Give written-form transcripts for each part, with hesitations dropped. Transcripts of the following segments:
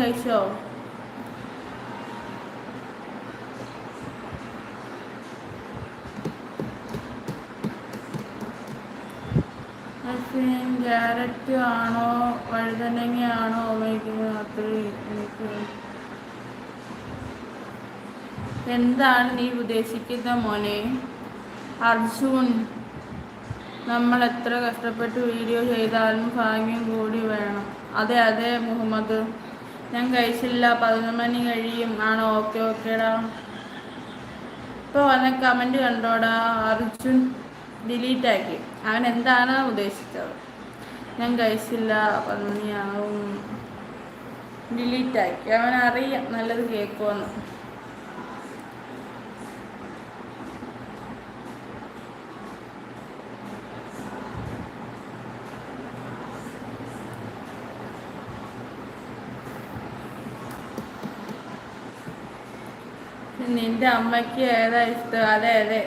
കഴിച്ചോ? ക്യാരറ്റ് ആണോ വഴുതനങ്ങ ആണോ ഉപയോഗിക്കുന്നത്? അത്രയും എനിക്ക് എന്താണ് നീ ഉദ്ദേശിക്കുന്ന മോനെ? അർജുൻ, നമ്മൾ എത്ര കഷ്ടപ്പെട്ട് വീഡിയോ ചെയ്താലും ഭാഗ്യം കൂടി വേണം. അതെ അതെ മുഹമ്മദ്, ഞാൻ കഴിച്ചില്ല, 11 മണി കഴിയും. ആണോ? ഓക്കെ ഓക്കേടാ. ഇപ്പോൾ വന്ന കമൻറ്റ് കണ്ടോടാ? അർജുൻ ഡിലീറ്റ് ആക്കി. അവൻ എന്താണ് ഉദ്ദേശിച്ചത്? ഞാൻ കഴിച്ചില്ല, 11 മണിയാവും. ഡിലീറ്റ് ആക്കി. അവനറിയാം നല്ലത് കേൾക്കുമെന്ന്. നിന്റെ അമ്മയ്ക്ക് ഏതാ ഇഷ്ടം? അതെ അതെ.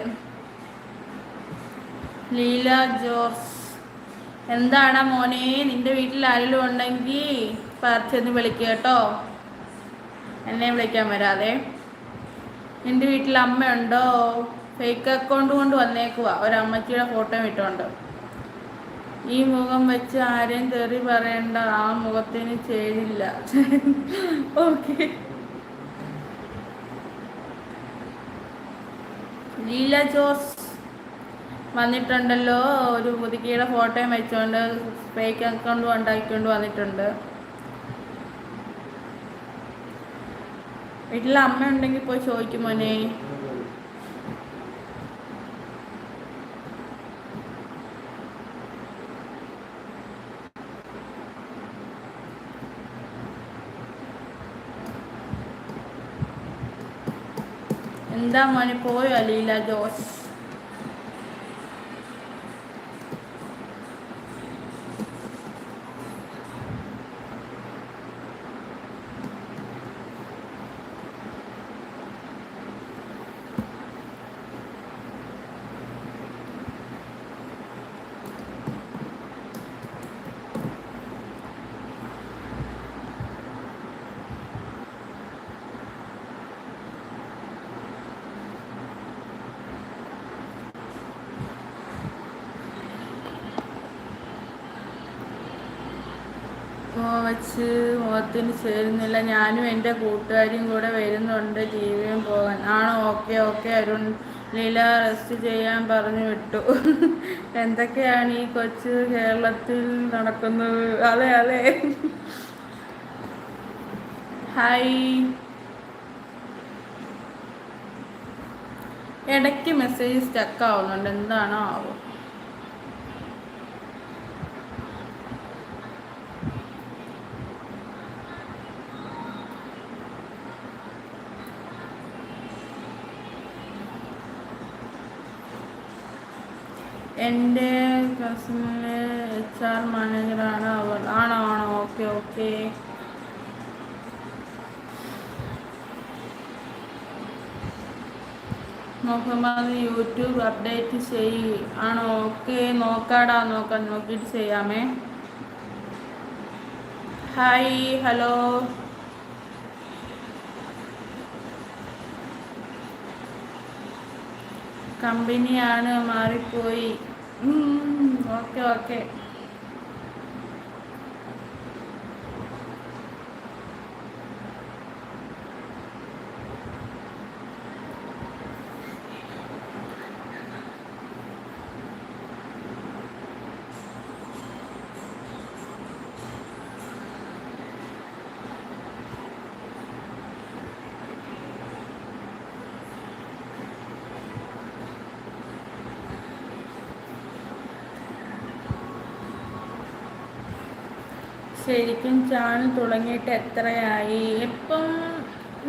ലീല ജോർജ്, എന്താണ് മോനെ? നിന്റെ വീട്ടിൽ ആരെങ്കിലും ഉണ്ടെങ്കിൽ പറിച്ചെന്ന് വിളിക്കുക കേട്ടോ, എന്നെ വിളിക്കാൻ വരാതെ. നിന്റെ വീട്ടിൽ അമ്മയുണ്ടോ? ഫേക്ക് അക്കൗണ്ട് കൊണ്ട് വന്നേക്കുക, ഒരമ്മച്ചിയുടെ ഫോട്ടോ ഇട്ടുകൊണ്ട്. ഈ മുഖം വെച്ച് ആരെയും തെറി പറയണ്ട, ആ മുഖത്തിന് ചേരില്ല. ഓക്കെ. ലീല ജോസ് വന്നിട്ടുണ്ടല്ലോ, ഒരു മുതുകിയുടെ ഫോട്ടോയും വെച്ചുകൊണ്ട് ഫേക്ക് അക്കൗണ്ട് ഉണ്ടാക്കിക്കൊണ്ട് വന്നിട്ടുണ്ട്. വീട്ടിൽ അമ്മ ഉണ്ടെങ്കിൽ പോയി ചോദിക്കും മോനെ. എന്താ മോനെ, പോയോ ലീല ജോസ്? വെച്ച് മുഖത്തിന് ചേരുന്നില്ല. ഞാനും എൻ്റെ കൂട്ടുകാരിയും കൂടെ വരുന്നുണ്ട് ടിവിയും പോകാൻ. ആണോ? Okay okay Arun. Leela rest ചെയ്യാൻ പറഞ്ഞു വിട്ടു. എന്തൊക്കെയാണ് ഈ കൊച്ചു കേരളത്തിൽ നടക്കുന്നത്? അതെ അതെ. ഹായ്. ഇടയ്ക്ക് മെസ്സേജ് സ്റ്റക്ക് ആവുന്നുണ്ട്, എന്താണോ ആവും. എൻ്റെ കസിനിലെ HR മാനേജറാണ് അവൾ. ആണോ? ആണോ? Okay okay. Muhammad, YouTube update ചെയ്യ്. ആണോ? ഓക്കെ, നോക്കാടാ, നോക്കാം, നോക്കിയിട്ട് ചെയ്യാമേ. Hi, hello. കമ്പനിയാണ് മാറിപ്പോയി. Okay okay. ശരിക്കും ചാനൽ തുടങ്ങിയിട്ട് എത്രയായി? ഇപ്പം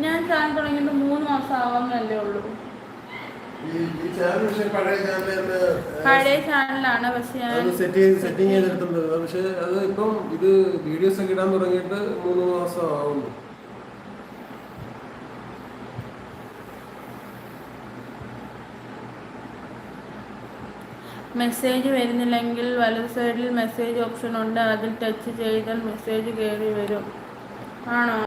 ഞാൻ ചാനൽ തുടങ്ങിയിട്ട് 3 മാസം ആവുന്നല്ലേ ഉള്ളൂ. പഴയ ചാനലാണ്, പക്ഷെ ഞാൻ സെറ്റിംഗ് ചെയ്തെടുത്തിട്ടുണ്ട്. പക്ഷെ അത് ഇപ്പം ഇത് വീഡിയോസ് ഒക്കെ ഇടാൻ തുടങ്ങിയിട്ട് 3 മാസം ആവുന്നു. മെസ്സേജ് വരുന്നില്ലെങ്കിൽ വലത് സൈഡിൽ മെസ്സേജ് ഓപ്ഷൻ ഉണ്ട്, അതിൽ ടച്ച് ചെയ്താൽ മെസ്സേജ് കയറി വരും. ആണോ?